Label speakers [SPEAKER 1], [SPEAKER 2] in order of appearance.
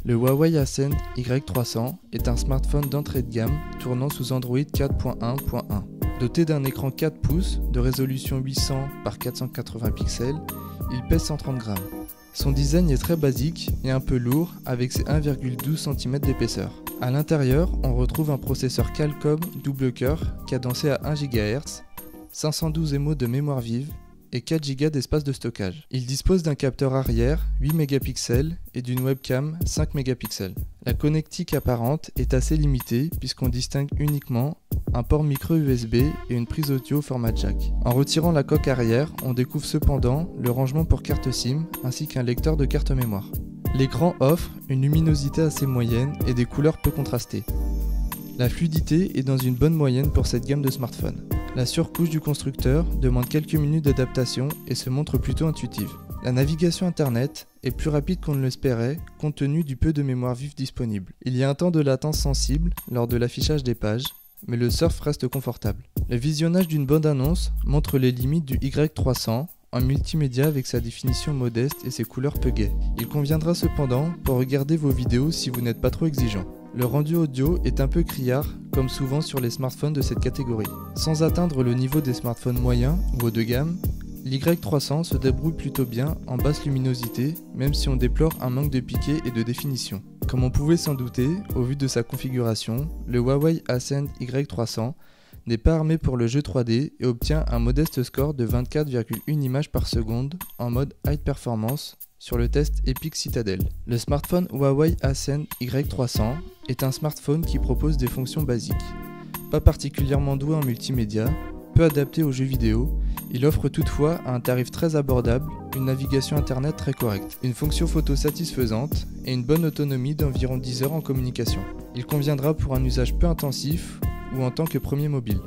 [SPEAKER 1] Le Huawei Ascend Y300 est un smartphone d'entrée de gamme tournant sous Android 4.1.1. Doté d'un écran 4 pouces de résolution 800 par 480 pixels, il pèse 130 grammes. Son design est très basique et un peu lourd avec ses 1,12 cm d'épaisseur. A l'intérieur, on retrouve un processeur Qualcomm double cœur cadencé à 1 GHz, 512 MO de mémoire vive et 4 Go d'espace de stockage. Il dispose d'un capteur arrière 8 mégapixels et d'une webcam 5 mégapixels. La connectique apparente est assez limitée puisqu'on distingue uniquement un port micro USB et une prise audio format jack. En retirant la coque arrière, on découvre cependant le rangement pour carte SIM ainsi qu'un lecteur de carte mémoire. L'écran offre une luminosité assez moyenne et des couleurs peu contrastées. La fluidité est dans une bonne moyenne pour cette gamme de smartphones. La surcouche du constructeur demande quelques minutes d'adaptation et se montre plutôt intuitive. La navigation internet est plus rapide qu'on ne l'espérait compte tenu du peu de mémoire vive disponible. Il y a un temps de latence sensible lors de l'affichage des pages, mais le surf reste confortable. Le visionnage d'une bande-annonce montre les limites du Y300 en multimédia avec sa définition modeste et ses couleurs peu gaies. Il conviendra cependant pour regarder vos vidéos si vous n'êtes pas trop exigeant. Le rendu audio est un peu criard, comme souvent sur les smartphones de cette catégorie. Sans atteindre le niveau des smartphones moyens ou haut de gamme, l'Y300 se débrouille plutôt bien en basse luminosité, même si on déplore un manque de piqué et de définition. Comme on pouvait s'en douter, au vu de sa configuration, le Huawei Ascend Y300 n'est pas armé pour le jeu 3D et obtient un modeste score de 24,1 images par seconde en mode High Performance sur le test Epic Citadel. Le smartphone Huawei Ascend Y300 est un smartphone qui propose des fonctions basiques. Pas particulièrement doué en multimédia, peu adapté aux jeux vidéo, il offre toutefois à un tarif très abordable une navigation internet très correcte, une fonction photo satisfaisante et une bonne autonomie d'environ 10 heures en communication. Il conviendra pour un usage peu intensif ou en tant que premier mobile.